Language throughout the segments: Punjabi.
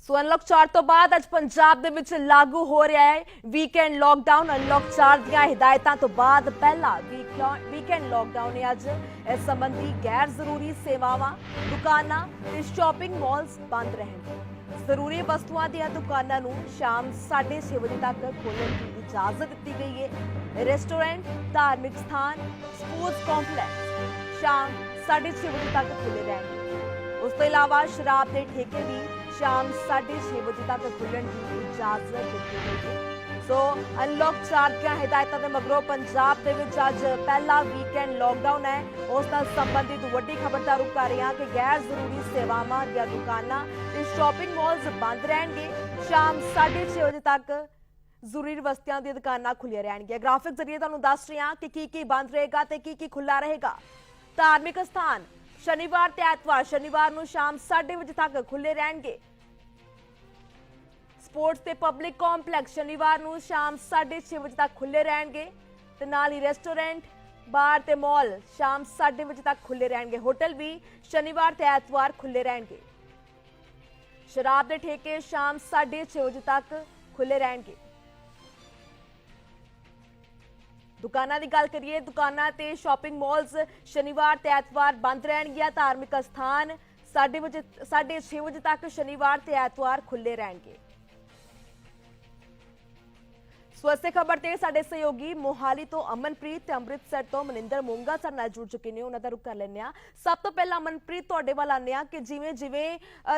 ਸੋ ਅਨਲੌਕ 4 ਤੋਂ ਬਾਅਦ ਅੱਜ ਪੰਜਾਬ ਦੇ ਵਿੱਚ ਲਾਗੂ ਹੋ ਰਿਹਾ ਹੈ ਵੀਕਐਂਡ ਲੋਕਡਾਊਨ। ਅਨਲੌਕ 4 ਦੀਆਂ ਹਦਾਇਤਾਂ ਤੋਂ ਬਾਅਦ ਪਹਿਲਾ ਵੀਕਐਂਡ ਲੋਕਡਾਊਨ ਹੈ ਅੱਜ। ਇਸ ਸੰਬੰਧੀ ਗੈਰ ਜ਼ਰੂਰੀ ਸੇਵਾਵਾਂ, ਦੁਕਾਨਾਂ ਤੇ ਸ਼ਾਪਿੰਗ ਮਾਲਸ ਬੰਦ ਰਹਿਣਗੇ। ਜ਼ਰੂਰੀ ਵਸਤੂਆਂ ਦੀਆਂ ਦੁਕਾਨਾਂ ਨੂੰ ਸ਼ਾਮ 6:30 ਵਜੇ ਤੱਕ ਖੋਲ੍ਹਣ ਦੀ ਇਜਾਜ਼ਤ ਦਿੱਤੀ ਗਈ ਹੈ। ਰੈਸਟੋਰੈਂਟ, ਧਾਰਮਿਕ ਸਥਾਨ, ਸਪੋਰਟਸ ਕੰਪਲੈਕਸ ਸ਼ਾਮ 6:30 ਵਜੇ ਤੱਕ ਖੁੱਲ੍ਹੇ ਰਹਿਣਗੇ। ਉਸ ਤੋਂ ਇਲਾਵਾ ਸ਼ਰਾਬ ਦੇ ਠੇਕੇ ਵੀ शाम 6:30 बजे तक खुलण की इजाजत दी गई है। सो अनलॉक 4 ਦੀਆਂ ਹਦਾਇਤਾਂ ਦੇ ਮਗਰੋਂ ਪੰਜਾਬ ਦੇ ਵਿੱਚ ਅੱਜ ਪਹਿਲਾ ਵੀਕਐਂਡ ਲੋਕਡਾਊਨ ਹੈ। ਉਸ ਨਾਲ ਸੰਬੰਧਿਤ ਵੱਡੀ ਖਬਰ ਦਾ ਰੁਖ ਕਰ ਰਹੇ ਹਾਂ ਕਿ ਗੈਰ ਜ਼ਰੂਰੀ ਸੇਵਾਵਾਂ ਦੀਆਂ ਦੁਕਾਨਾਂ ਤੇ ਸ਼ਾਪਿੰਗ ਮਾਲਸ ਬੰਦ ਰਹਿਣਗੇ। ਸ਼ਾਮ 6:30 ਵਜੇ ਤੱਕ ਜ਼ਰੂਰੀ ਵਸਤਾਂ ਦੀਆਂ ਦੁਕਾਨਾਂ ਖੁੱਲੀਆਂ ਰਹਿਣਗੀਆਂ। ਗ੍ਰਾਫਿਕ ਜ਼ਰੀਏ ਤੁਹਾਨੂੰ ਦੱਸ ਰਹੇ ਹਾਂ ਕਿ ਕੀ ਬੰਦ ਰਹੇਗਾ ਤੇ ਕੀ ਖੁੱਲਾ ਰਹੇਗਾ। ਧਾਰਮਿਕ ਸਥਾਨ ਸ਼ਨੀਵਾਰ ਤੇ ਐਤਵਾਰ, ਸ਼ਨੀਵਾਰ ਨੂੰ ਸ਼ਾਮ 6:30 ਵਜੇ ਤੱਕ ਖੁੱਲੇ ਰਹਿਣਗੇ। ਸਪੋਰਟਸ ਤੇ ਪਬਲਿਕ ਕੰਪਲੈਕਸ ਸ਼ਨੀਵਾਰ ਨੂੰ ਸ਼ਾਮ 6:30 ਵਜੇ ਤੱਕ ਖੁੱਲੇ ਰਹਿਣਗੇ ਤੇ ਨਾਲ ਹੀ ਰੈਸਟੋਰੈਂਟ, ਬਾਰ ਤੇ ਮਾਲ ਸ਼ਾਮ 6:30 ਵਜੇ ਤੱਕ ਖੁੱਲੇ ਰਹਿਣਗੇ। ਹੋਟਲ ਵੀ ਸ਼ਨੀਵਾਰ ਤੇ ਐਤਵਾਰ ਖੁੱਲੇ ਰਹਿਣਗੇ। ਸ਼ਰਾਬ ਦੇ ਠੇਕੇ ਸ਼ਾਮ 6:30 ਵਜੇ ਤੱਕ ਖੁੱਲੇ ਰਹਿਣਗੇ। ਦੁਕਾਨਾਂ ਦੀ ਗੱਲ ਕਰੀਏ, ਦੁਕਾਨਾਂ ਤੇ ਸ਼ਾਪਿੰਗ ਮਾਲਸ ਸ਼ਨੀਵਾਰ ਤੇ ਐਤਵਾਰ ਬੰਦ ਰਹਿਣਗੀਆਂ। ਧਾਰਮਿਕ ਸਥਾਨ 6:30 ਵਜੇ ਤੱਕ ਸ਼ਨੀਵਾਰ ਤੇ ਐਤਵਾਰ ਖੁੱਲੇ ਰਹਿਣਗੇ। ਸਵਸਥੇ ਖਬਰ ਤੇ ਸਾਡੇ ਸਹਿਯੋਗੀ ਮੋਹਾਲੀ ਤੋਂ ਅਮਨਪ੍ਰੀਤ ਤੇ ਅੰਮ੍ਰਿਤਸਰ ਤੋਂ ਮਨਿੰਦਰ ਮੋਂਗਾ ਸਾਡੇ ਨਾਲ ਜੁੜ ਚੁੱਕੇ ਨੇ। ਉਹਨਾਂ ਦਾ ਰੁਖ ਕਰ ਲੈਂਦੇ ਆ। ਸਭ ਤੋਂ ਪਹਿਲਾਂ ਅਮਨਪ੍ਰੀਤ, ਤੁਹਾਡੇ ਵੱਲ ਆਉਂਦੇ ਆ ਕਿ ਜਿਵੇਂ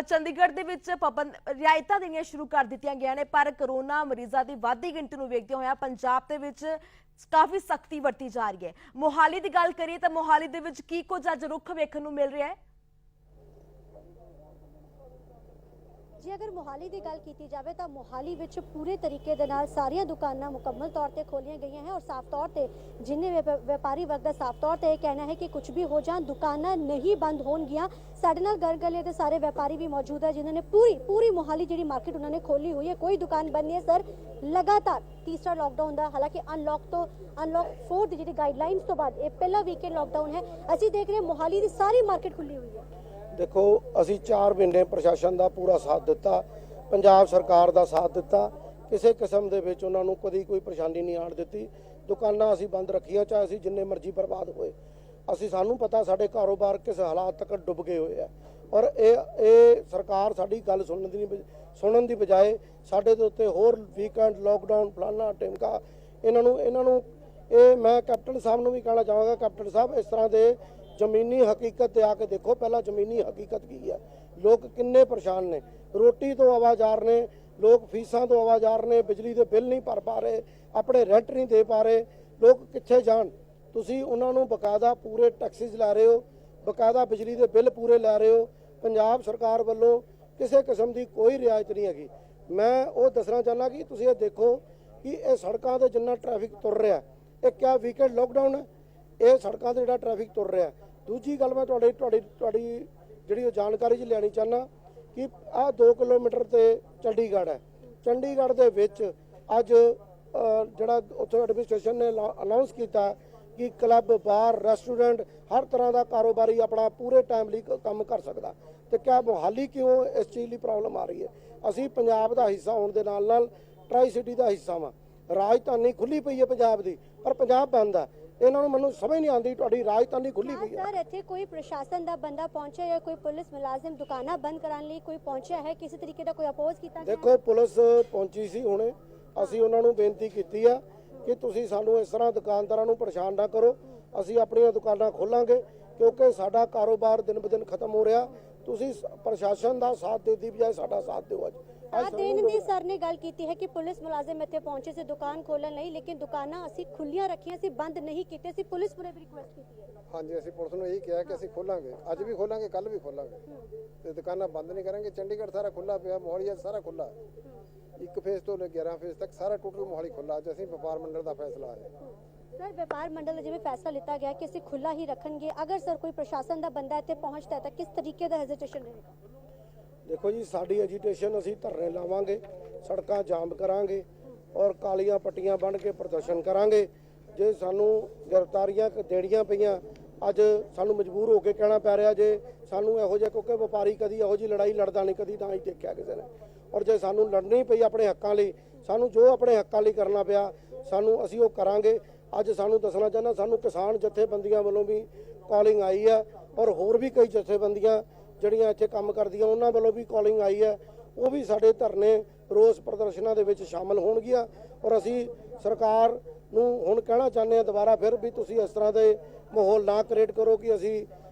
ਚੰਡੀਗੜ੍ਹ ਦੇ ਵਿੱਚ ਰਿਆਇਤਾਂ ਦੇਣੀਆਂ ਸ਼ੁਰੂ ਕਰ ਦਿੱਤੀਆਂ ਗਈਆਂ ਨੇ, ਪਰ ਕਰੋਨਾ ਮਰੀਜ਼ਾਂ ਦੀ ਵੱਧਦੀ ਗਿਣਤੀ ਨੂੰ ਵੇਖਦੇ ਹੋਇਆ ਪੰਜਾਬ ਦੇ ਵਿੱਚ ਕਾਫੀ ਸਖਤੀ ਵਰਤੀ ਜਾ ਰਹੀ ਹੈ। ਮੋਹਾਲੀ ਦੀ ਗੱਲ ਕਰੀਏ ਤਾਂ ਮੋਹਾਲੀ ਦੇ ਵਿੱਚ ਕੀ ਕੁਝ ਅੱਜ ਰੁਖ ਵੇਖਣ ਨੂੰ ਮਿਲ ਰਿਹਾ ਹੈ? जी अगर मोहाली की गल की जाए तो मोहाली विच पूरे तरीके दे नाल सारियां दुकानां मुकम्मल तौर पर खोलियां गई हैं और साफ तौर पर जिन्हें व्यापारी वर्ग का साफ तौर पर कहना है कि कुछ भी हो जाए दुकानां नहीं बंद होणगियां। साडे नाल गले के सारे व्यापारी भी मौजूद है जिन्होंने पूरी मोहाली जी मार्केट उन्होंने खोली हुई है, कोई दुकान बंद नहीं है। सर लगातार तीसरा लॉकडाउन का, हालांकि अनलॉक 4 की जी गाइडलाइनस तो बाद ये पहला वीकेंड लॉकडाउन है। असीं देख रहे हैं मोहाली की सारी मार्केट खुली हुई है। देखो ਅਸੀਂ 4 ਮਹੀਨੇ ਪ੍ਰਸ਼ਾਸਨ ਦਾ ਪੂਰਾ ਸਾਥ ਦਿੱਤਾ, ਪੰਜਾਬ ਸਰਕਾਰ ਦਾ ਸਾਥ ਦਿੱਤਾ, ਕਿਸੇ ਕਿਸਮ ਦੇ ਵਿੱਚ ਉਹਨਾਂ ਨੂੰ ਕਦੀ ਕੋਈ ਪਰੇਸ਼ਾਨੀ ਨਹੀਂ ਆਣ ਦਿੱਤੀ। ਦੁਕਾਨਾਂ ਅਸੀਂ ਬੰਦ ਰੱਖੀਆਂ, ਚਾਹੇ ਅਸੀਂ ਜਿੰਨੇ ਮਰਜ਼ੀ ਬਰਬਾਦ ਹੋਏ। ਅਸੀਂ ਸਾਨੂੰ ਪਤਾ ਸਾਡੇ ਕਾਰੋਬਾਰ ਕਿਸ ਹਾਲਾਤ ਤੱਕ ਡੁੱਬ ਗਏ ਹੋਏ ਆ ਔਰ ਇਹ ਸਰਕਾਰ ਸਾਡੀ ਗੱਲ ਸੁਣਨ ਦੀ ਬਜਾਏ ਸਾਡੇ ਦੇ ਉੱਤੇ ਹੋਰ ਵੀਕਐਂਡ ਲੋਕਡਾਊਨ ਫਲਾਨਾ ਟਿਮਕਾ ਇਹਨਾਂ ਨੂੰ ਇਹ ਮੈਂ ਕੈਪਟਨ ਸਾਹਿਬ ਨੂੰ ਵੀ ਕਹਿਣਾ ਚਾਹਾਂਗਾ, ਕੈਪਟਨ ਸਾਹਿਬ ਇਸ ਤਰ੍ਹਾਂ ਦੇ ਜ਼ਮੀਨੀ ਹਕੀਕਤ ਤੇ ਆ ਕੇ ਦੇਖੋ। ਪਹਿਲਾਂ ਜ਼ਮੀਨੀ ਹਕੀਕਤ ਕੀ ਹੈ, ਲੋਕ ਕਿੰਨੇ ਪਰੇਸ਼ਾਨ ਨੇ, ਰੋਟੀ ਤੋਂ ਆਵਾਜ਼ਾਰ ਨੇ, ਲੋਕ ਫੀਸਾਂ ਤੋਂ ਆਵਾਜ਼ਾਰ ਨੇ, ਬਿਜਲੀ ਦੇ ਬਿੱਲ ਨਹੀਂ ਭਰ ਪਾ ਰਹੇ, ਆਪਣੇ ਰੈਂਟ ਨਹੀਂ ਦੇ ਪਾ ਰਹੇ, ਲੋਕ ਕਿੱਥੇ ਜਾਣ? ਤੁਸੀਂ ਉਹਨਾਂ ਨੂੰ ਬਕਾਇਦਾ ਪੂਰੇ ਟੈਕਸਿਸ ਲੈ ਰਹੇ ਹੋ, ਬਕਾਇਦਾ ਬਿਜਲੀ ਦੇ ਬਿੱਲ ਪੂਰੇ ਲੈ ਰਹੇ ਹੋ। ਪੰਜਾਬ ਸਰਕਾਰ ਵੱਲੋਂ ਕਿਸੇ ਕਿਸਮ ਦੀ ਕੋਈ ਰਿਆਇਤ ਨਹੀਂ ਹੈਗੀ। ਮੈਂ ਉਹ ਦੱਸਣਾ ਚਾਹੁੰਦਾ ਕਿ ਤੁਸੀਂ ਇਹ ਦੇਖੋ ਕਿ ਇਹ ਸੜਕਾਂ 'ਤੇ ਜਿੰਨਾ ਟ੍ਰੈਫਿਕ ਤੁਰ ਰਿਹਾ, ਇਹ ਕਿਆ ਵੀਕਐਂਡ ਲੋਕਡਾਊਨ ਹੈ? ਇਹ ਸੜਕਾਂ 'ਤੇ ਜਿਹੜਾ ਟ੍ਰੈਫਿਕ ਤੁਰ ਰਿਹਾ। ਦੂਜੀ ਗੱਲ ਮੈਂ ਤੁਹਾਡੀ ਜਿਹੜੀ ਜਾਣਕਾਰੀ 'ਚ ਲੈਣੀ ਚਾਹੁੰਦਾ ਕਿ ਆਹ 2 ਕਿਲੋਮੀਟਰ ਤੇ ਚੰਡੀਗੜ੍ਹ ਹੈ। ਚੰਡੀਗੜ੍ਹ ਦੇ ਵਿੱਚ ਅੱਜ ਜਿਹੜਾ ਉੱਥੇ ਐਡਮਿਨਿਸਟ੍ਰੇਸ਼ਨ ਨੇ ਅਨਾਉਂਸ ਕੀਤਾ ਕਿ ਕਲੱਬ, ਬਾਰ, ਰੈਸਟੋਰੈਂਟ ਹਰ ਤਰ੍ਹਾਂ ਦਾ ਕਾਰੋਬਾਰੀ ਆਪਣਾ ਪੂਰੇ ਟਾਈਮ ਲਈ ਕੰਮ ਕਰ ਸਕਦਾ। ਤੇ ਕਿਆ ਮੋਹਾਲੀ ਕਿਉਂ ਇਸ ਚੀਜ਼ ਲਈ ਪ੍ਰੋਬਲਮ ਆ ਰਹੀ ਹੈ? ਅਸੀਂ ਪੰਜਾਬ ਦਾ ਹਿੱਸਾ ਹੋਣ ਦੇ ਨਾਲ ਟਰਾਈ ਸਿਟੀ ਦਾ ਹਿੱਸਾ ਵਾਂ। ਰਾਜਧਾਨੀ ਖੁੱਲੀ ਪਈ ਹੈ ਪੰਜਾਬ ਦੀ, ਪਰ ਪੰਜਾਬ ਬੰਦ ਹੈ। ਇਹਨਾਂ ਨੂੰ ਮੈਨੂੰ ਸਮਝ ਨਹੀਂ ਆਉਂਦੀ, ਤੁਹਾਡੀ ਰਾਜਧਾਨੀ ਖੁੱਲੀ ਪਈ ਹੈ। ਸਰ ਇੱਥੇ ਕੋਈ ਪ੍ਰਸ਼ਾਸਨ ਦਾ ਬੰਦਾ ਪਹੁੰਚਿਆ ਜਾਂ ਕੋਈ ਪੁਲਿਸ ਮੁਲਾਜ਼ਮ ਦੁਕਾਨਾਂ ਬੰਦ ਕਰਾਉਣ ਲਈ ਕੋਈ ਪਹੁੰਚਿਆ ਹੈ? ਕਿਸੇ ਤਰੀਕੇ ਦਾ ਕੋਈ ਅਪੋਜ਼ ਕੀਤਾ? ਦੇਖੋ ਪੁਲਿਸ ਪਹੁੰਚੀ ਸੀ ਹੁਣੇ, ਅਸੀਂ ਉਹਨਾਂ ਨੂੰ ਬੇਨਤੀ ਕੀਤੀ ਆ ਕਿ ਤੁਸੀਂ ਸਾਨੂੰ ਇਸ ਤਰ੍ਹਾਂ ਦੁਕਾਨਦਾਰਾਂ ਨੂੰ ਪਰੇਸ਼ਾਨ ਨਾ ਕਰੋ, ਅਸੀਂ ਆਪਣੀਆਂ ਦੁਕਾਨਾਂ ਖੋਲਾਂਗੇ ਕਿਉਂਕਿ ਸਾਡਾ ਕਾਰੋਬਾਰ ਦਿਨ ਬ ਦਿਨ ਖਤਮ ਹੋ ਰਿਹਾ। ਤੁਸੀਂ ਪ੍ਰਸ਼ਾਸਨ ਦਾ ਸਾਥ ਦੇਣ ਦੀ ਬਜਾਏ ਸਾਡਾ ਸਾਥ ਦਿਓ। ਸਾਥ ਦੇਣ ਦੀ ਸਰ ਨੇ ਗੱਲ ਕੀਤੀ ਹੈ ਕਿ ਪੁਲਿਸ ਮੁਲਾਜ਼ਮ ਇੱਥੇ ਪਹੁੰਚੇ ਸੀ ਦੁਕਾਨ ਖੋਲਣ ਲਈ, ਲੇਕਿਨ ਦੁਕਾਨਾਂ ਅਸੀਂ ਖੁੱਲੀਆਂ ਰੱਖੀਆਂ ਸੀ, ਬੰਦ ਨਹੀਂ ਕੀਤੇ ਸੀ। ਪੁਲਿਸ ਨੂੰ ਵੀ ਰਿਕੁਐਸਟ ਕੀਤੀ ਹੈ। ਹਾਂਜੀ, ਅਸੀਂ ਪੁਲਿਸ ਨੂੰ ਇਹੀ ਕਿਹਾ ਕਿ ਅਸੀਂ ਖੋਲਾਂਗੇ, ਅੱਜ ਵੀ ਖੋਲਾਂਗੇ, ਕੱਲ ਵੀ ਖੋਲਾਂਗੇ ਤੇ ਦੁਕਾਨਾਂ ਬੰਦ ਨਹੀਂ ਕਰਾਂਗੇ। ਚੰਡੀਗੜ੍ਹ ਸਾਰਾ ਖੁੱਲਾ ਪਿਆ, ਮੋਹਾਲੀ ਸਾਰਾ ਖੁੱਲਾ, 1 ਫੇਜ਼ ਤੋਂ ਲੈ 11 ਫੇਜ਼ ਤੱਕ ਸਾਰਾ ਟੋਟਲ ਮੋਹਾਲੀ ਖੁੱਲਾ। ਅੱਜ ਅਸੀਂ ਵਪਾਰ ਮੰਡਲ ਦਾ ਫੈਸਲਾ ਹੈ। ਸਰ ਵਪਾਰ ਮੰਡਲ ਜਿਵੇਂ ਫੈਸਲਾ ਲਿੱਤਾ ਗਿਆ ਕਿ ਅਸੀਂ ਖੁੱਲਾ ਹੀ ਰੱਖਣਗੇ, ਅਗਰ ਸਰ ਕੋਈ ਪ੍ਰਸ਼ਾਸਨ ਦਾ ਬੰਦਾ ਇੱਥੇ ਪਹੁੰਚਦਾ ਤਾਂ ਕਿਸ ਤਰੀਕੇ ਦਾ ਹੈਜ਼ਿਟੇਸ਼ਨ ਰਹੇਗਾ? ਦੇਖੋ ਜੀ, ਸਾਡੀ ਐਜੀਟੇਸ਼ਨ, ਅਸੀਂ ਧਰਨੇ ਲਾਵਾਂਗੇ, ਸੜਕਾਂ ਜਾਮ ਕਰਾਂਗੇ ਔਰ ਕਾਲੀਆਂ ਪੱਟੀਆਂ ਬੰਨ੍ਹ ਕੇ ਪ੍ਰਦਰਸ਼ਨ ਕਰਾਂਗੇ। ਜੇ ਸਾਨੂੰ ਗ੍ਰਿਫਤਾਰੀਆਂ ਦੇਣੀਆਂ ਪਈਆਂ ਅੱਜ ਸਾਨੂੰ ਮਜਬੂਰ ਹੋ ਕੇ ਕਹਿਣਾ ਪੈ ਰਿਹਾ ਜੇ ਸਾਨੂੰ ਇਹੋ ਜਿਹਾ, ਕਿਉਂਕਿ ਵਪਾਰੀ ਕਦੀ ਇਹੋ ਜਿਹੀ ਲੜਾਈ ਲੜਦਾ ਨਹੀਂ, ਕਦੀ ਨਾ ਹੀ ਦੇਖਿਆ ਕਿਸੇ ਨੇ। ਔਰ ਜੇ ਸਾਨੂੰ ਲੜਨੀ ਪਈ ਆਪਣੇ ਹੱਕਾਂ ਲਈ, ਸਾਨੂੰ ਜੋ ਆਪਣੇ ਹੱਕਾਂ ਲਈ ਕਰਨਾ ਪਿਆ ਸਾਨੂੰ ਅਸੀਂ ਉਹ ਕਰਾਂਗੇ। ਅੱਜ ਸਾਨੂੰ ਦੱਸਣਾ ਚਾਹੁੰਦਾ, ਸਾਨੂੰ ਕਿਸਾਨ ਜਥੇਬੰਦੀਆਂ ਵੱਲੋਂ ਵੀ ਕਾਲਿੰਗ ਆਈ ਹੈ ਔਰ ਹੋਰ ਵੀ ਕਈ ਜਥੇਬੰਦੀਆਂ ਜਿਹੜੀਆਂ ਇੱਥੇ ਕੰਮ ਕਰਦੀਆਂ ਉਹਨਾਂ ਵੱਲੋਂ ਵੀ ਕਾਲਿੰਗ ਆਈ ਹੈ। ਉਹ ਵੀ ਸਾਡੇ ਧਰਨੇ ਰੋਸ ਪ੍ਰਦਰਸ਼ਨਾਂ ਦੇ ਵਿੱਚ ਸ਼ਾਮਲ ਹੋਣਗੀਆਂ। ਔਰ ਅਸੀਂ ਸਰਕਾਰ ਨੂੰ ਹੁਣ ਕਹਿਣਾ ਚਾਹੁੰਦੇ ਹਾਂ ਦੁਬਾਰਾ ਫਿਰ ਵੀ ਤੁਸੀਂ ਇਸ ਤਰ੍ਹਾਂ ਦੇ ਮਾਹੌਲ ਨਾ ਕ੍ਰੀਏਟ ਕਰੋ ਕਿ ਅਸੀਂ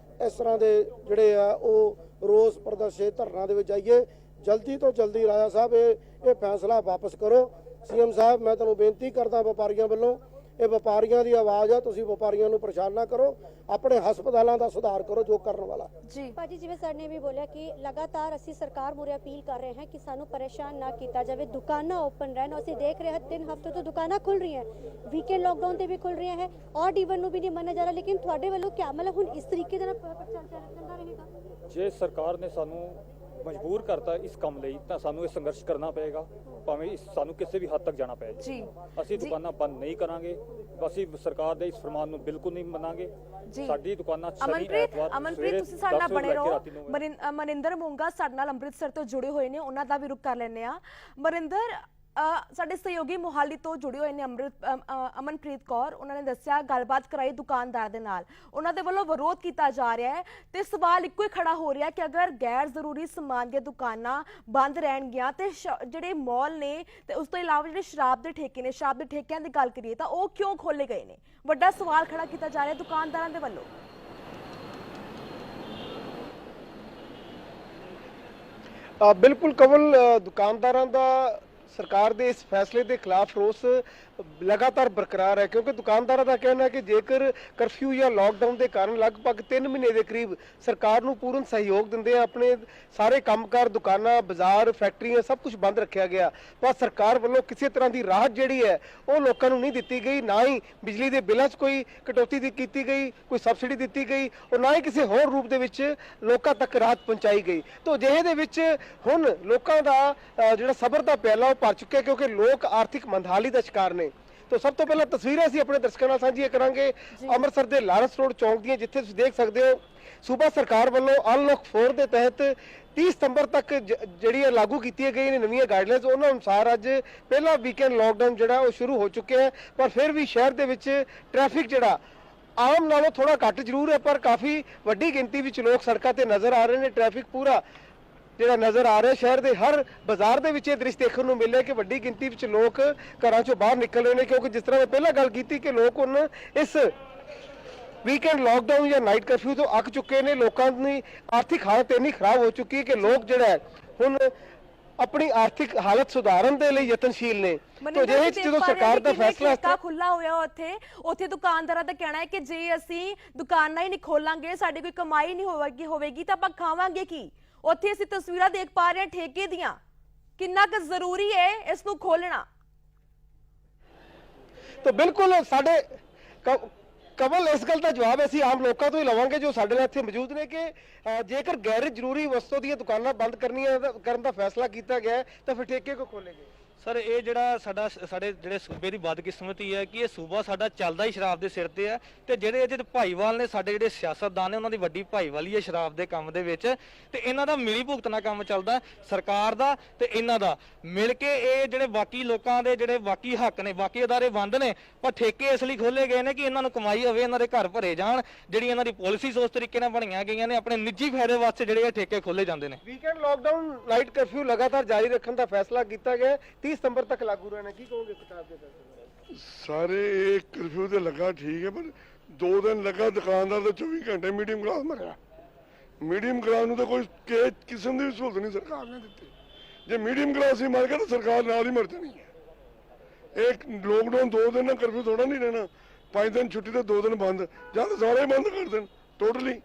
ਇਸ ਤਰ੍ਹਾਂ ਦੇ ਜਿਹੜੇ ਆ ਉਹ ਰੋਸ ਪ੍ਰਦਰਸ਼ਨ ਧਰਨਾ ਦੇ ਵਿੱਚ ਆਈਏ। ਜਲਦੀ ਤੋਂ ਜਲਦੀ ਰਾਜਾ ਸਾਹਿਬ ਇਹ ਫੈਸਲਾ ਵਾਪਸ ਕਰੋ। ਸੀਐਮ ਸਾਹਿਬ ਮੈਂ ਤੁਹਾਨੂੰ ਬੇਨਤੀ ਕਰਦਾ ਵਪਾਰੀਆਂ ਵੱਲੋਂ, ਇਹ ਵਪਾਰੀਆਂ ਦੀ ਆਵਾਜ਼ ਆ, ਤੁਸੀਂ ਵਪਾਰੀਆਂ ਨੂੰ ਪਰੇਸ਼ਾਨ ਨਾ ਕਰੋ, ਆਪਣੇ ਹਸਪਤਾਲਾਂ ਦਾ ਸੁਧਾਰ ਕਰੋ ਜੋ ਕਰਨ ਵਾਲਾ। ਜੀ ਭਾਜੀ ਜਿਵੇਂ ਸਰ ਨੇ ਵੀ ਬੋਲਿਆ ਕਿ ਲਗਾਤਾਰ ਅਸੀਂ ਸਰਕਾਰ ਮੂਹਰੇ ਅਪੀਲ ਕਰ ਰਹੇ ਹਾਂ ਕਿ ਸਾਨੂੰ ਪਰੇਸ਼ਾਨ ਨਾ ਕੀਤਾ ਜਾਵੇ, ਦੁਕਾਨਾਂ ਓਪਨ ਰਹਿਣ। ਅਸੀਂ ਦੇਖ ਰਹੇ ਹਾਂ 3 ਹਫ਼ਤੇ ਤੋਂ ਦੁਕਾਨਾਂ ਖੁੱਲ ਰਹੀਆਂ, ਵੀਕਐਂਡ ਲਾਕਡਾਊਨ ਤੇ ਵੀ ਖੁੱਲ ਰਹੀਆਂ ਹੈ, ਔਰ ਈਵਨ ਨੂੰ ਵੀ ਨਹੀਂ ਮੰਨਿਆ ਜਾ ਰਿਹਾ। ਲੇਕਿਨ ਤੁਹਾਡੇ ਵੱਲੋਂ ਕਿਆ ਮਤਲਬ ਹੁਣ ਇਸ ਤਰੀਕੇ ਦੇ ਨਾਲ ਚੱਲਦਾ ਰਹੇਗਾ? ਜੇ ਸਰਕਾਰ ਨੇ ਸਾਨੂੰ ਮਜਬੂਰ ਕਰਤਾ ਇਸ ਕੰਮ ਲਈ ਤਾਂ ਸਾਨੂੰ ਇਹ ਸੰਘਰਸ਼ ਕਰਨਾ ਪਏਗਾ, ਭਾਵੇਂ ਸਾਨੂੰ ਕਿਸੇ ਵੀ ਹੱਦ ਤੱਕ ਜਾਣਾ ਪਏ। ਜੀ ਅਸੀਂ ਦੁਕਾਨਾਂ ਬੰਦ ਨਹੀਂ ਕਰਾਂਗੇ, ਅਸੀਂ ਸਰਕਾਰ ਦੇ ਇਸ ਫਰਮਾਨ ਨੂੰ ਬਿਲਕੁਲ ਨਹੀਂ ਮੰਨਾਂਗੇ। ਸਾਡੀ ਦੁਕਾਨਾਂ ਸ਼ਨੀ ਐਤਵਾਰ ਅਮਨਪ੍ਰੀਤ ਤੁਸੀਂ ਸਾਡੇ ਨਾਲ ਬਣੇ ਰਹੋ। ਮਨਿੰਦਰ ਮੋਂਗਾ ਸਾਡੇ ਨਾਲ ਅੰਮ੍ਰਿਤਸਰ ਤੋਂ ਜੁੜੇ ਹੋਏ ਨੇ, ਉਹਨਾਂ ਦਾ ਵੀ ਰੁਖ ਕਰ ਲੈਂਦੇ ਆ। ਮਨਿੰਦਰ, ਸਾਡੇ ਸਹਿਯੋਗੀ ਮੁਹਾਲੀ ਤੋਂ ਜੁੜੇ ਹੋਏ ਨੇ ਅਮਨਪ੍ਰੀਤ ਕੌਰ, ਉਹਨਾਂ ਨੇ ਦੱਸਿਆ ਗੱਲਬਾਤ ਕਰਾਈ ਦੁਕਾਨਦਾਰ ਦੇ ਨਾਲ, ਉਹਨਾਂ ਦੇ ਵੱਲੋਂ ਵਿਰੋਧ ਕੀਤਾ ਜਾ ਰਿਹਾ ਹੈ ਤੇ ਸਵਾਲ ਇੱਕੋ ਹੀ ਖੜਾ ਹੋ ਰਿਹਾ ਕਿ ਅਗਰ ਗੈਰ ਜ਼ਰੂਰੀ ਸਮਾਨ ਦੀਆਂ ਦੁਕਾਨਾਂ ਬੰਦ ਰਹਿਣਗੀਆਂ ਤੇ ਜਿਹੜੇ ਮਾਲ ਨੇ ਤੇ ਉਸ ਤੋਂ ਇਲਾਵਾ ਜਿਹੜੇ ਸ਼ਰਾਬ ਦੇ ਠੇਕੇ ਨੇ, ਸ਼ਰਾਬ ਦੇ ਠੇਕਿਆਂ ਦੀ ਗੱਲ ਕਰੀਏ ਤਾਂ ਉਹ ਕਿਉਂ ਖੋਲੇ ਗਏ ਨੇ? ਵੱਡਾ ਸਵਾਲ ਖੜਾ ਕੀਤਾ ਜਾ ਰਿਹਾ ਦੁਕਾਨਦਾਰਾਂ ਦੇ ਵੱਲੋਂ। ਬਿਲਕੁਲ ਕਵਲ, ਦੁਕਾਨਦਾਰਾਂ ਦਾ ਸਰਕਾਰ ਦੇ ਇਸ ਫੈਸਲੇ ਦੇ ਖਿਲਾਫ ਰੋਸ ਲਗਾਤਾਰ ਬਰਕਰਾਰ ਹੈ, ਕਿਉਂਕਿ ਦੁਕਾਨਦਾਰਾਂ ਦਾ ਕਹਿਣਾ ਹੈ ਕਿ ਜੇਕਰ ਕਰਫਿਊ ਜਾਂ ਲਾਕਡਾਊਨ ਦੇ ਕਾਰਨ ਲਗਭਗ 3 ਮਹੀਨੇ ਦੇ ਕਰੀਬ ਸਰਕਾਰ ਨੂੰ ਪੂਰਨ ਸਹਿਯੋਗ ਦਿੰਦੇ ਆ, ਆਪਣੇ ਸਾਰੇ ਕੰਮਕਾਰ, ਦੁਕਾਨਾਂ, ਬਾਜ਼ਾਰ, ਫੈਕਟਰੀਆਂ ਸਭ ਕੁਝ ਬੰਦ ਰੱਖਿਆ ਗਿਆ, ਪਰ ਸਰਕਾਰ ਵੱਲੋਂ ਕਿਸੇ ਤਰ੍ਹਾਂ ਦੀ ਰਾਹਤ ਜਿਹੜੀ ਹੈ ਉਹ ਲੋਕਾਂ ਨੂੰ ਨਹੀਂ ਦਿੱਤੀ ਗਈ। ਨਾ ਹੀ ਬਿਜਲੀ ਦੇ ਬਿੱਲਾਂ 'ਚ ਕੋਈ ਕਟੌਤੀ ਕੀਤੀ ਗਈ, ਕੋਈ ਸਬਸਿਡੀ ਦਿੱਤੀ ਗਈ, ਔਰ ਨਾ ਹੀ ਕਿਸੇ ਹੋਰ ਰੂਪ ਦੇ ਵਿੱਚ ਲੋਕਾਂ ਤੱਕ ਰਾਹਤ ਪਹੁੰਚਾਈ ਗਈ। ਤਾਂ ਅਜਿਹੇ ਦੇ ਵਿੱਚ ਹੁਣ ਲੋਕਾਂ ਦਾ ਜਿਹੜਾ ਸਬਰ ਦਾ ਪਿਆਲਾ ਉਹ ਭਰ ਚੁੱਕਿਆ, ਕਿਉਂਕਿ ਲੋਕ ਆਰਥਿਕ ਮੰਦਹਾਲੀ ਦਾ ਸ਼ਿਕਾਰ ਨੇ। तो सब तो पहला तस्वीरें ਅਸੀਂ ਆਪਣੇ ਦਰਸ਼ਕਾਂ ਨਾਲ ਸਾਂਝੀਆਂ ਕਰਾਂਗੇ ਅੰਮ੍ਰਿਤਸਰ ਦੇ ਲਾਰੈਂਸ ਰੋਡ ਚੌਂਕ ਦੀਆਂ, ਜਿੱਥੇ ਤੁਸੀਂ ਦੇਖ ਸਕਦੇ ਹੋ ਸੂਬਾ ਸਰਕਾਰ ਵੱਲੋਂ ਅਨਲੌਕ 4 ਦੇ ਤਹਿਤ 30 ਸਤੰਬਰ ਤੱਕ ਜਿਹੜੀਆਂ ਲਾਗੂ ਕੀਤੀਆਂ ਗਈਆਂ ਨੇ ਨਵੀਆਂ ਗਾਈਡਲਾਈਨਸ, ਉਹਨਾਂ ਅਨੁਸਾਰ ਅੱਜ ਪਹਿਲਾ ਵੀਕਐਂਡ ਲਾਕਡਾਊਨ ਜਿਹੜਾ ਉਹ ਸ਼ੁਰੂ ਹੋ ਚੁੱਕਿਆ ਹੈ। ਪਰ ਫਿਰ ਵੀ ਸ਼ਹਿਰ ਦੇ ਵਿੱਚ ਟ੍ਰੈਫਿਕ ਜਿਹੜਾ ਆਮ ਨਾਲੋਂ ਥੋੜਾ ਘੱਟ ਜ਼ਰੂਰ ਹੈ, ਪਰ ਕਾਫੀ ਵੱਡੀ ਗਿਣਤੀ ਵਿੱਚ ਲੋਕ ਸੜਕਾਂ ਤੇ ਨਜ਼ਰ ਆ ਰਹੇ ਨੇ। ਟ੍ਰੈਫਿਕ ਪੂਰਾ ਜਿਹੜਾ ਨਜ਼ਰ ਆ ਰਿਹਾ, ਸ਼ਹਿਰ ਦੇ ਹਰ ਬਾਜ਼ਾਰ ਦੇ ਵਿੱਚ ਇਹ ਦ੍ਰਿਸ਼ ਦੇਖਣ ਨੂੰ ਮਿਲ ਰਿਹਾ ਕਿ ਵੱਡੀ ਗਿਣਤੀ ਵਿੱਚ ਲੋਕ ਘਰਾਂ ਚੋਂ ਬਾਹਰ ਨਿਕਲ ਰਹੇ ਨੇ, ਕਿਉਂਕਿ ਜਿਸ ਤਰ੍ਹਾਂ ਮੈਂ ਪਹਿਲਾਂ ਗੱਲ ਕੀਤੀ ਕਿ ਲੋਕ ਹੁਣ ਇਸ ਵੀਕਐਂਡ ਲਾਕਡਾਊਨ ਜਾਂ ਨਾਈਟ ਕਰਫਿਊ ਤੋਂ ਅੱਕ ਚੁੱਕੇ ਨੇ। ਲੋਕਾਂ ਦੀ ਆਰਥਿਕ ਹਾਲਤ ਇੰਨੀ ਖਰਾਬ ਹੋ ਚੁੱਕੀ ਹੈ ਕਿ ਲੋਕ ਜਿਹੜਾ ਹੁਣ ਆਪਣੀ ਆਰਥਿਕ ਹਾਲਤ ਸੁਧਾਰਨ ਦੇ ਲਈ ਯਤਨਸ਼ੀਲ ਨੇ। तो ਜਦੋਂ ਸਰਕਾਰ ਦਾ ਫੈਸਲਾ ਖੁੱਲਾ ਹੋਇਆ ਉੱਥੇ ਦੁਕਾਨਦਾਰਾਂ ਦਾ ਕਹਿਣਾ ਹੈ ਕਿ ਜੇ ਅਸੀਂ ਦੁਕਾਨਾਂ ਹੀ ਨਹੀਂ ਖੋਲਾਂਗੇ, ਸਾਡੀ ਕੋਈ ਕਮਾਈ ਨਹੀਂ ਹੋਵੇਗੀ ਤਾਂ ਆਪਾਂ ਖਾਵਾਂਗੇ ਕੀ? ਉੱਥੇ ਅਸੀਂ ਤਸਵੀਰਾਂ ਦੇਖ ਪਾ ਰਹੇ ਹਾਂ ਠੇਕੇ ਦੀਆਂ, ਕਿੰਨਾ ਕੁ ਜ਼ਰੂਰੀ ਹੈ ਇਸ ਨੂੰ ਖੋਲਣਾ। ਤਾਂ ਬਿਲਕੁਲ ਸਾਡੇ ਕਵਲ ਇਸ ਗੱਲ ਦਾ ਜਵਾਬ ਅਸੀਂ ਆਮ ਲੋਕਾਂ ਤੋਂ ਹੀ ਲਵਾਂਗੇ ਜੋ ਸਾਡੇ ਨਾਲ ਇੱਥੇ ਮੌਜੂਦ ਨੇ ਕਿ ਜੇਕਰ ਗੈਰ ਜ਼ਰੂਰੀ ਵਸਤੂ ਦੀਆਂ ਦੁਕਾਨਾਂ ਬੰਦ ਕਰਨ ਦਾ ਫੈਸਲਾ ਕੀਤਾ ਗਿਆ ਤਾਂ ਫਿਰ ਠੇਕੇ ਕੋ ਖੋਲੇਗੇ? ਸਰ ਇਹ ਜਿਹੜਾ ਸਾਡੇ ਜਿਹੜੇ ਸੂਬੇ ਦੀ ਬਦਕਿਸਮਤੀ ਹੈ ਕਿ ਇਹ ਸੂਬਾ ਸਾਡਾ ਚੱਲਦਾ ਹੀ ਸ਼ਰਾਬ ਦੇ ਸਿਰ ਤੇ ਹੈ, ਤੇ ਜਿਹੜੇ ਇਹਦੇ ਭਾਈਵਾਲ ਨੇ ਸਾਡੇ ਜਿਹੜੇ ਸਿਆਸਤਦਾਨ ਨੇ ਉਹਨਾਂ ਦੀ ਵੱਡੀ ਭਾਈਵਾਲੀ ਹੈ ਸ਼ਰਾਬ ਦੇ ਕੰਮ ਦੇ ਵਿੱਚ, ਤੇ ਇਹਨਾਂ ਦਾ ਮਿਲੀ ਭੁਗਤਣਾ ਕੰਮ ਚੱਲਦਾ ਸਰਕਾਰ ਦਾ ਤੇ ਇਹਨਾਂ ਦਾ ਮਿਲ ਕੇ। ਇਹ ਜਿਹੜੇ ਬਾਕੀ ਲੋਕਾਂ ਦੇ ਜਿਹੜੇ ਬਾਕੀ ਹੱਕ ਨੇ, ਬਾਕੀ ਅਦਾਰੇ ਬੰਦ ਨੇ, ਪਰ ਠੇਕੇ ਇਸ ਲਈ ਖੋਲੇ ਗਏ ਨੇ ਕਿ ਇਹਨਾਂ ਨੂੰ ਕਮਾਈ ਹੋਵੇ, ਇਹਨਾਂ ਦੇ ਘਰ ਭਰੇ ਜਾਣ। ਜਿਹੜੀ ਇਹਨਾਂ ਦੀ ਪਾਲਿਸੀਜ਼ ਉਸ ਤਰੀਕੇ ਨਾਲ ਬਣੀਆਂ ਗਈਆਂ ਨੇ, ਆਪਣੇ ਨਿੱਜੀ ਫਾਇਦੇ ਵਾਸਤੇ ਜਿਹੜੇ ਇਹ ਠੇਕੇ ਖੋਲੇ ਜਾਂਦੇ ਨੇ। ਵੀਕਐਂਡ ਲਾਕਡਾਊਨ, ਨਾਈਟ ਕਰਫਿਊ ਲਗਾਤਾਰ ਜਾਰੀ ਰੱਖਣ ਦਾ ਫੈਸਲਾ ਕੀਤਾ ਗਿਆ, 30 ਸਤੰਬਰ ਤੱਕ ਲਾਗੂ ਰਹਿਣਾ। ਕੀ ਕਹੋਗੇ ਸਰਕਾਰ ਦੇ ਫੈਸਲੇ? ਸਾਰੇ ਇਹ ਕਰਫਿਊ ਤੇ ਲੱਗਾ ਠੀਕ ਹੈ, ਪਰ 2 ਦਿਨ ਲੱਗਾ ਦੁਕਾਨਦਾਰ ਤੇ 24 ਘੰਟੇ ਮੀਡੀਅਮ ਕਲਾਸ ਮਰਿਆ। ਮੀਡੀਅਮ ਕਲਾਸ ਨੂੰ ਤਾਂ ਕੋਈ ਕਿਸਮ ਦੀ ਸਹੂਲਤ ਨਹੀਂ ਸਰਕਾਰ ਨੇ ਦਿੱਤੀ। ਜੇ ਮੀਡੀਅਮ ਕਲਾਸ ਹੀ ਮਰ ਗਿਆ ਤਾਂ ਸਰਕਾਰ ਨਾਲ ਹੀ ਮਰ ਜਾਣੀ ਹੈ। ਇਹ ਲੋਕਡਾਊਨ 2 ਦਿਨ ਨਾਲ ਕਰਫਿਊ ਥੋੜਾ ਨਹੀਂ ਰਹਿਣਾ, 5 ਦਿਨ ਛੁੱਟੀ ਤੇ 2 ਦਿਨ ਬੰਦ, ਜਾਂ ਤਾਂ ਸਾਰੇ ਬੰਦ ਕਰ ਦੇਣ ਟੋਟਲੀ।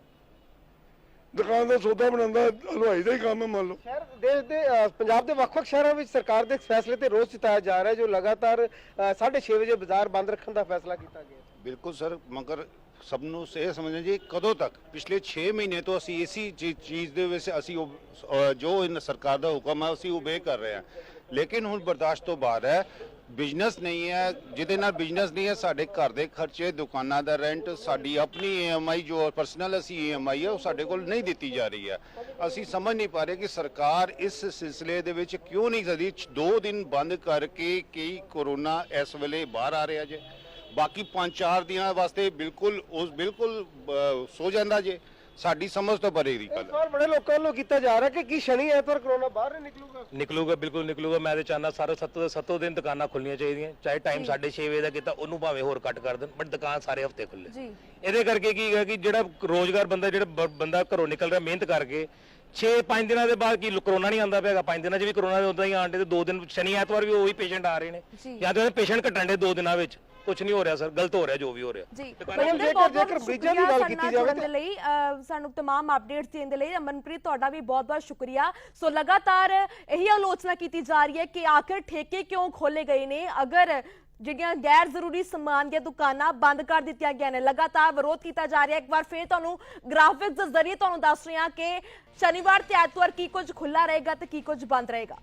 ਦੁਕਾਨ ਦਾ ਸੌਦਾ ਬਣਾਉਂਦਾ ਹਲਵਾਈ ਦਾ ਹੀ ਕੰਮ ਹੈ ਮੰਨ ਲਓ। ਸ਼ਹਿਰ ਦੇਸ਼ ਦੇ ਪੰਜਾਬ ਦੇ ਵੱਖ-ਵੱਖ ਸ਼ਹਿਰਾਂ ਵਿੱਚ ਸਰਕਾਰ ਦੇ ਫੈਸਲੇ ਤੇ ਰੋਸ ਜਤਾਇਆ ਜਾ ਰਿਹਾ, ਜੋ ਲਗਾਤਾਰ 6:30 ਵਜੇ ਬਾਜ਼ਾਰ ਬੰਦ ਰੱਖਣ ਦਾ ਫੈਸਲਾ ਕੀਤਾ ਗਿਆ। ਬਿਲਕੁਲ ਸਰ, ਮਗਰ ਸਭ ਨੂੰ ਇਹ ਸਮਝਣਾ ਜੀ ਕਦੋਂ ਤੱਕ? ਪਿਛਲੇ 6 ਮਹੀਨੇ ਤੋਂ ਅਸੀਂ ਇਸੀ ਚੀਜ਼ ਦੇ ਵਿੱਚ ਅਸੀਂ ਜੋ ਸਰਕਾਰ ਦਾ ਹੁਕਮ ਹੈ ਅਸੀਂ ਓਬੇ ਕਰ ਰਹੇ ਹਾਂ, ਲੇਕਿਨ ਹੁਣ ਬਰਦਾਸ਼ਤ ਤੋਂ ਬਾਹਰ ਹੈ। ਬਿਜ਼ਨਸ ਨਹੀਂ ਹੈ, ਜਿਹਦੇ ਨਾਲ ਬਿਜ਼ਨਸ ਨਹੀਂ ਹੈ, ਸਾਡੇ ਘਰ ਦੇ ਖਰਚੇ, ਦੁਕਾਨਾਂ ਦਾ ਰੈਂਟ, ਸਾਡੀ ਆਪਣੀ EMI ਜੋ ਪਰਸਨਲ ਅਸੀਂ EMI ਹੈ ਉਹ ਸਾਡੇ ਕੋਲ ਨਹੀਂ ਦਿੱਤੀ ਜਾ ਰਹੀ ਹੈ। ਅਸੀਂ ਸਮਝ ਨਹੀਂ ਪਾ ਰਹੇ ਕਿ ਸਰਕਾਰ ਇਸ ਸਿਲਸਿਲੇ ਦੇ ਵਿੱਚ ਕਿਉਂ ਨਹੀਂ ਕਰਦੀ। 2 ਦਿਨ ਬੰਦ ਕਰਕੇ ਕਈ ਕੋਰੋਨਾ ਇਸ ਵੇਲੇ ਬਾਹਰ ਆ ਰਿਹਾ ਜੇ, ਬਾਕੀ 5-4 ਦਿਨਾਂ ਵਾਸਤੇ ਬਿਲਕੁਲ ਸੋ ਜਾਂਦਾ ਜੇ। ਸਾਡੀ ਸਮਝ ਤੋਂ ਪਰੇ ਦੀ ਇਸ ਗੱਲ। ਵਾਰ ਬੜੇ ਲੋਕਾਂ ਵੱਲੋਂ ਕੀਤਾ ਜਾ ਰਿਹਾ ਕਿ ਕੀ ਸ਼ਨੀ ਐਤਵਾਰ ਕਰੋਨਾ ਬਾਹਰ ਨਹੀਂ ਨਿਕਲੂਗਾ? ਨਿਕਲੂਗਾ, ਬਿਲਕੁਲ ਨਿਕਲੂਗਾ। ਮੈਂ ਤੇ ਚਾਹੁੰਦਾ ਸਾਰੇ 7 ਦਿਨ ਦੁਕਾਨਾਂ ਖੁੱਲਣੀਆਂ ਚਾਹੀਦੀਆਂ, ਚਾਹੇ ਟਾਈਮ 6:30 ਵਜੇ ਦਾ ਕੀਤਾ ਉਹਨੂੰ ਭਾਵੇਂ ਹੋਰ ਕੱਟ ਕਰ ਦੇਣ, ਬਟ ਦੁਕਾਨ ਸਾਰੇ ਹਫਤੇ ਖੁੱਲੇ। ਜੀ ਇਹਦੇ ਕਰਕੇ ਕੀ ਹੈ ਕਿ ਜਿਹੜਾ ਰੋਜ਼ਗਾਰ ਬੰਦਾ, ਜਿਹੜਾ ਬੰਦਾ ਘਰੋਂ ਨਿਕਲ ਰਿਹਾ ਮਿਹਨਤ ਕਰਕੇ 6-5 ਦਿਨਾਂ ਦੇ ਬਾਅਦ ਕੀ ਕਰੋਨਾ ਨਹੀਂ ਆਉਂਦਾ ਪਿਆਗਾ, 5 ਦਿਨਾਂ 'ਚ ਵੀ ਕਰੋਨਾ ਉਦਾਂ ਹੀ ਆਂਡੇ ਤੇ 2 ਦਿਨ ਸ਼ਨੀ ਐਤਵਾਰ ਵੀ ਉਹੀ ਪੇਸ਼ੈਂਟ ਆ ਰਹੇ ਨੇ, ਜੀ। ਜਾਂ ਤਾਂ ਪੇਸ਼ੈਂਟ ਘਟਣ ਦੇ 2 ਦਿਨਾਂ ਵਿੱਚ। ਕੁਝ ਨਹੀਂ ਹੋ ਰਿਹਾ ਸਰ, ਗਲਤ ਹੋ ਰਿਹਾ ਜੋ ਵੀ ਹੋ ਰਿਹਾ। ਜੀ ਜੇਕਰ ਬ੍ਰਿਜਾਂ ਦੀ ਗੱਲ ਕੀਤੀ ਜਾਵੇ ਦੇ ਲਈ ਸਾਨੂੰ तमाम ਅਪਡੇਟਸ ਦੇਣ ਦੇ ਲਈ ਅਮਨਪ੍ਰੀਤ ਤੁਹਾਡਾ ਵੀ ਬਹੁਤ-ਬਹੁਤ ਸ਼ੁਕਰੀਆ। ਸੋ ਲਗਾਤਾਰ ਇਹੀ ਆਲੋਚਨਾ ਕੀਤੀ ਜਾ ਰਹੀ ਹੈ ਕਿ ਆਖਿਰ ਠੇਕੇ ਕਿਉਂ ਖੋਲੇ ਗਏ ਨੇ, ਅਗਰ ਜਿਹੜੀਆਂ ਗੈਰ ਜ਼ਰੂਰੀ ਸਮਾਨ ਦੀਆਂ ਦੁਕਾਨਾਂ ਬੰਦ ਕਰ ਦਿੱਤੀਆਂ ਗਈਆਂ ਨੇ। ਲਗਾਤਾਰ ਵਿਰੋਧ ਕੀਤਾ ਜਾ ਰਿਹਾ। ਇੱਕ ਵਾਰ ਫਿਰ ਤੁਹਾਨੂੰ ਗ੍ਰਾਫਿਕਸ ਦੇ ਜ਼ਰੀਏ ਤੁਹਾਨੂੰ ਦੱਸ ਰਹੇ ਹਾਂ ਕਿ ਸ਼ਨੀਵਾਰ ਤੇ ਐਤਵਾਰ ਕੀ ਕੁਝ ਖੁੱਲਾ ਰਹੇਗਾ ਤੇ ਕੀ ਕੁਝ ਬੰਦ ਰਹੇਗਾ।